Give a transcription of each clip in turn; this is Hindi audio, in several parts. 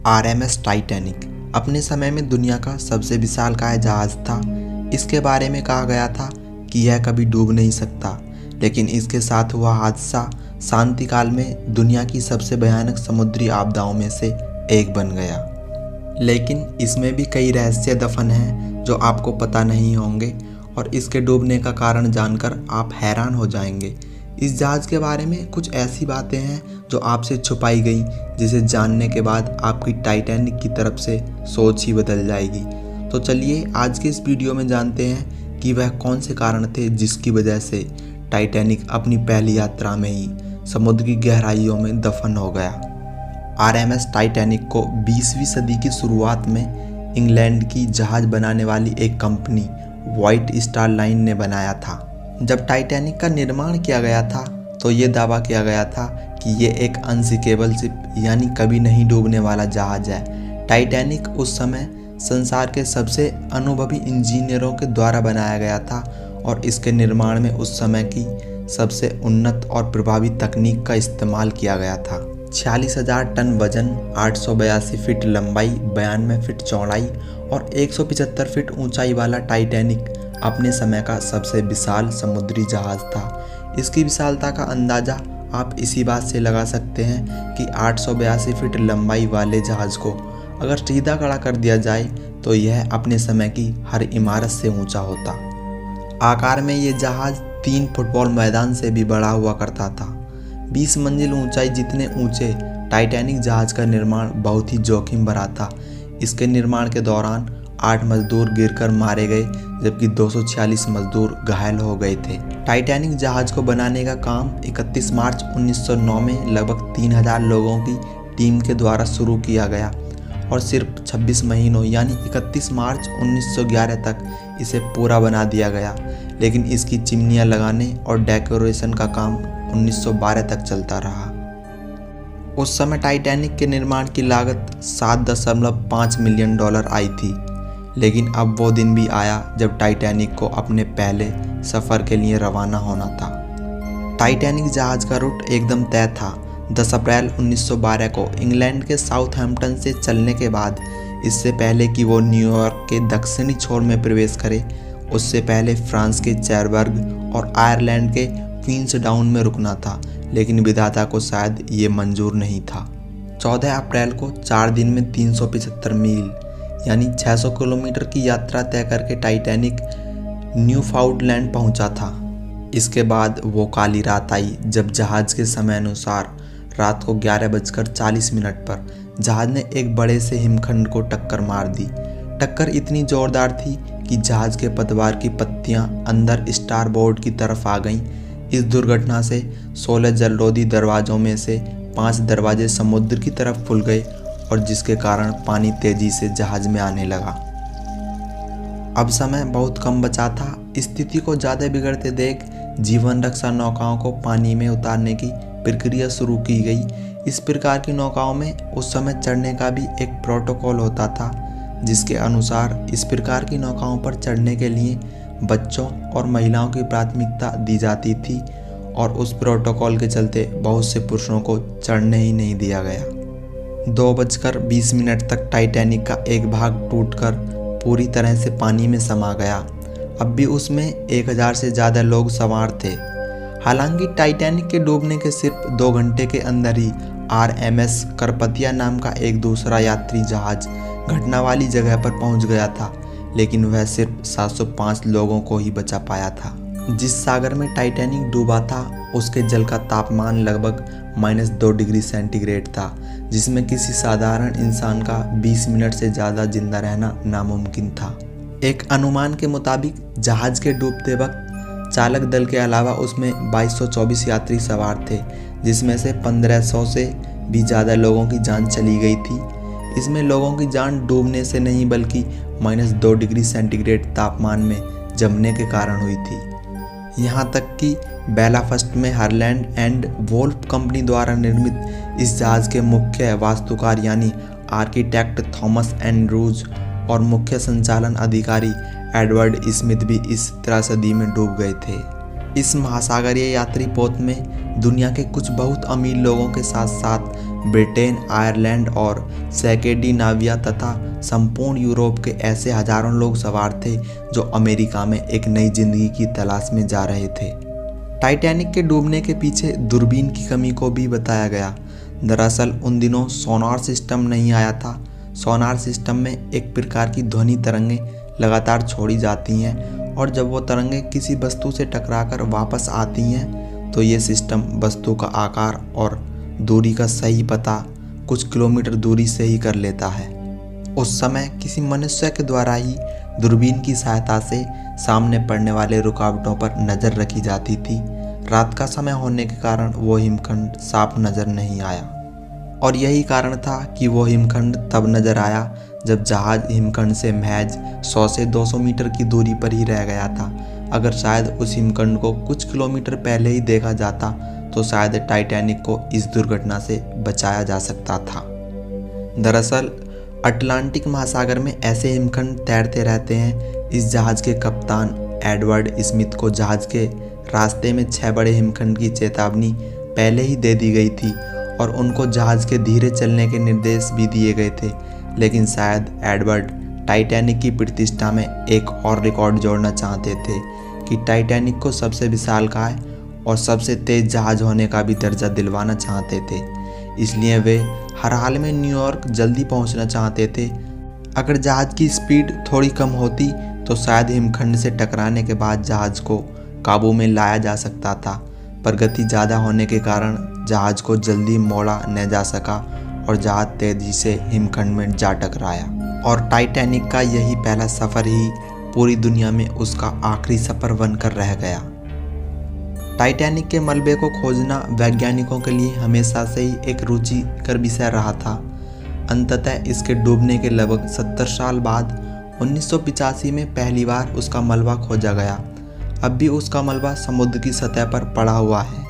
आरएमएस टाइटैनिक अपने समय में दुनिया का सबसे विशालकाय जहाज था। इसके बारे में कहा गया था कि यह कभी डूब नहीं सकता, लेकिन इसके साथ हुआ हादसा शांति काल में दुनिया की सबसे भयानक समुद्री आपदाओं में से एक बन गया। लेकिन इसमें भी कई रहस्य दफन हैं जो आपको पता नहीं होंगे, और इसके डूबने का कारण जानकर आप हैरान हो जाएंगे। इस जहाज़ के बारे में कुछ ऐसी बातें हैं जो आपसे छुपाई गई, जिसे जानने के बाद आपकी टाइटैनिक की तरफ से सोच ही बदल जाएगी। तो चलिए आज के इस वीडियो में जानते हैं कि वह कौन से कारण थे जिसकी वजह से टाइटैनिक अपनी पहली यात्रा में ही समुद्र की गहराइयों में दफन हो गया। आरएमएस टाइटैनिक को 20वीं सदी की शुरुआत में इंग्लैंड की जहाज़ बनाने वाली एक कंपनी व्हाइट स्टार लाइन ने बनाया था। जब टाइटैनिक का निर्माण किया गया था तो ये दावा किया गया था कि ये एक अनसिंकेबल शिप यानी कभी नहीं डूबने वाला जहाज़ है। टाइटैनिक उस समय संसार के सबसे अनुभवी इंजीनियरों के द्वारा बनाया गया था और इसके निर्माण में उस समय की सबसे उन्नत और प्रभावी तकनीक का इस्तेमाल किया गया था। 46,000 टन वजन, 882 फीट लंबाई, 92 फीट चौड़ाई और 175 फीट ऊंचाई वाला टाइटैनिक अपने समय का सबसे विशाल समुद्री जहाज़ था। इसकी विशालता का अंदाज़ा आप इसी बात से लगा सकते हैं कि 882 फीट लंबाई वाले जहाज़ को अगर सीधा खड़ा कर दिया जाए तो यह अपने समय की हर इमारत से ऊंचा होता। आकार में ये जहाज़ 3 फुटबॉल मैदान से भी बड़ा हुआ करता था। 20 मंजिल ऊंचाई जितने ऊंचे टाइटैनिक जहाज़ का निर्माण बहुत ही जोखिम भरा था। इसके निर्माण के दौरान 8 मजदूर गिरकर मारे गए, जबकि 246 मजदूर घायल हो गए थे। टाइटैनिक जहाज़ को बनाने का काम 31 मार्च 1909 में लगभग 3000 लोगों की टीम के द्वारा शुरू किया गया और सिर्फ 26 महीनों यानी 31 मार्च 1911 तक इसे पूरा बना दिया गया। लेकिन इसकी चिमनियाँ लगाने और डेकोरेशन का काम 1912 तक चलता रहा। उस समय टाइटैनिक के निर्माण की लागत $7.5 मिलियन आई थी। लेकिन अब वो दिन भी आया जब टाइटैनिक को अपने पहले सफ़र के लिए रवाना होना था। टाइटैनिक जहाज़ का रूट एकदम तय था। 10 अप्रैल 1912 को इंग्लैंड के साउथहैम्पटन से चलने के बाद, इससे पहले कि वो न्यूयॉर्क के दक्षिणी छोर में प्रवेश करे, उससे पहले फ्रांस के चेरबर्ग और आयरलैंड के क्वींसडाउन में रुकना था। लेकिन विधाता को शायद ये मंजूर नहीं था। 14 अप्रैल को 4 दिन में 375 मील यानी 600 किलोमीटर की यात्रा तय करके टाइटैनिक न्यूफाउंडलैंड पहुंचा था। इसके बाद वो काली रात आई जब जहाज़ के समय अनुसार रात को 11:40 पर जहाज़ ने एक बड़े से हिमखंड को टक्कर मार दी। टक्कर इतनी ज़ोरदार थी कि जहाज़ के पतवार की पत्तियां अंदर स्टारबोर्ड की तरफ आ गईं। इस दुर्घटना से 16 जलरोधी दरवाज़ों में से 5 दरवाजे समुद्र की तरफ खुल गए और जिसके कारण पानी तेजी से जहाज में आने लगा। अब समय बहुत कम बचा था। स्थिति को ज़्यादा बिगड़ते देख जीवन रक्षा नौकाओं को पानी में उतारने की प्रक्रिया शुरू की गई। इस प्रकार की नौकाओं में उस समय चढ़ने का भी एक प्रोटोकॉल होता था, जिसके अनुसार इस प्रकार की नौकाओं पर चढ़ने के लिए बच्चों और महिलाओं की प्राथमिकता दी जाती थी, और उस प्रोटोकॉल के चलते बहुत से पुरुषों को चढ़ने ही नहीं दिया गया। 2:20 तक टाइटैनिक का एक भाग टूटकर पूरी तरह से पानी में समा गया। अब भी उसमें 1000 से ज़्यादा लोग सवार थे। हालांकि टाइटैनिक के डूबने के सिर्फ 2 घंटे के अंदर ही आरएमएस करपतिया नाम का एक दूसरा यात्री जहाज़ घटना वाली जगह पर पहुंच गया था, लेकिन वह सिर्फ 705 लोगों को ही बचा पाया था। जिस सागर में टाइटैनिक डूबा था उसके जल का तापमान लगभग -2 डिग्री सेंटीग्रेड था, जिसमें किसी साधारण इंसान का 20 मिनट से ज़्यादा जिंदा रहना नामुमकिन था। एक अनुमान के मुताबिक जहाज़ के डूबते वक्त चालक दल के अलावा उसमें 2224 यात्री सवार थे, जिसमें से 1500 से भी ज़्यादा लोगों की जान चली गई थी। इसमें लोगों की जान डूबने से नहीं बल्कि -2 डिग्री सेंटीग्रेड तापमान में जमने के कारण हुई थी। यहाँ तक कि बेलाफस्ट में हरलैंड एंड वोल्फ कंपनी द्वारा निर्मित इस जहाज़ के मुख्य वास्तुकार यानी आर्किटेक्ट थॉमस एंड्रूज और मुख्य संचालन अधिकारी एडवर्ड स्मिथ भी इस त्रासदी में डूब गए थे। इस महासागरीय यात्री पोत में दुनिया के कुछ बहुत अमीर लोगों के साथ साथ ब्रिटेन, आयरलैंड और स्कैंडिनेविया तथा संपूर्ण यूरोप के ऐसे हजारों लोग सवार थे जो अमेरिका में एक नई जिंदगी की तलाश में जा रहे थे। टाइटैनिक के डूबने के पीछे दूरबीन की कमी को भी बताया गया। दरअसल उन दिनों सोनार सिस्टम नहीं आया था। सोनार सिस्टम में एक प्रकार की ध्वनि तरंगें लगातार छोड़ी जाती हैं और जब वो तरंगें किसी वस्तु से टकराकर वापस आती हैं तो ये सिस्टम वस्तु का आकार और दूरी का सही पता कुछ किलोमीटर दूरी से ही कर लेता है। उस समय किसी मनुष्य के द्वारा ही दूरबीन की सहायता से सामने पड़ने वाले रुकावटों पर नज़र रखी जाती थी। रात का समय होने के कारण वो हिमखंड साफ नज़र नहीं आया और यही कारण था कि वो हिमखंड तब नज़र आया जब जहाज हिमखंड से महज 100 से 200 मीटर की दूरी पर ही रह गया था। अगर शायद उस हिमखंड को कुछ किलोमीटर पहले ही देखा जाता तो शायद टाइटैनिक को इस दुर्घटना से बचाया जा सकता था। दरअसल अटलांटिक महासागर में ऐसे हिमखंड तैरते रहते हैं। इस जहाज़ के कप्तान एडवर्ड स्मिथ को जहाज़ के रास्ते में 6 बड़े हिमखंड की चेतावनी पहले ही दे दी गई थी और उनको जहाज़ के धीरे चलने के निर्देश भी दिए गए थे। लेकिन शायद एडवर्ड टाइटैनिक की प्रतिष्ठा में एक और रिकॉर्ड जोड़ना चाहते थे कि टाइटैनिक को सबसे विशालकाय और सबसे तेज़ जहाज़ होने का भी दर्जा दिलवाना चाहते थे। इसलिए वे हर हाल में न्यूयॉर्क जल्दी पहुंचना चाहते थे। अगर जहाज़ की स्पीड थोड़ी कम होती तो शायद हिमखंड से टकराने के बाद जहाज़ को काबू में लाया जा सकता था, पर गति ज़्यादा होने के कारण जहाज़ को जल्दी मोड़ा न जा सका और जहाज़ तेज़ी से हिमखंड में जा टकराया। और टाइटैनिक का यही पहला सफ़र ही पूरी दुनिया में उसका आखिरी सफ़र बनकर रह गया। टाइटैनिक के मलबे को खोजना वैज्ञानिकों के लिए हमेशा से ही एक रुचिकर विषय रहा था। अंततः इसके डूबने के लगभग 70 साल बाद 1985 में पहली बार उसका मलबा खोजा गया। अब भी उसका मलबा समुद्र की सतह पर पड़ा हुआ है।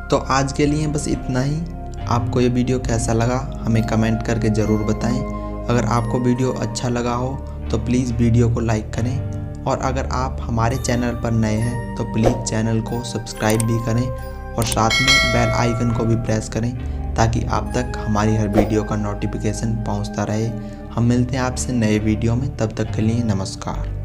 तो आज के लिए बस इतना ही। आपको ये वीडियो कैसा लगा हमें कमेंट करके ज़रूर बताएं। अगर आपको वीडियो अच्छा लगा हो तो प्लीज़ वीडियो को लाइक करें और अगर आप हमारे चैनल पर नए हैं तो प्लीज़ चैनल को सब्सक्राइब भी करें और साथ में बेल आइकन को भी प्रेस करें ताकि आप तक हमारी हर वीडियो का नोटिफिकेशन पहुंचता रहे। हम मिलते हैं आपसे नए वीडियो में, तब तक के लिए नमस्कार।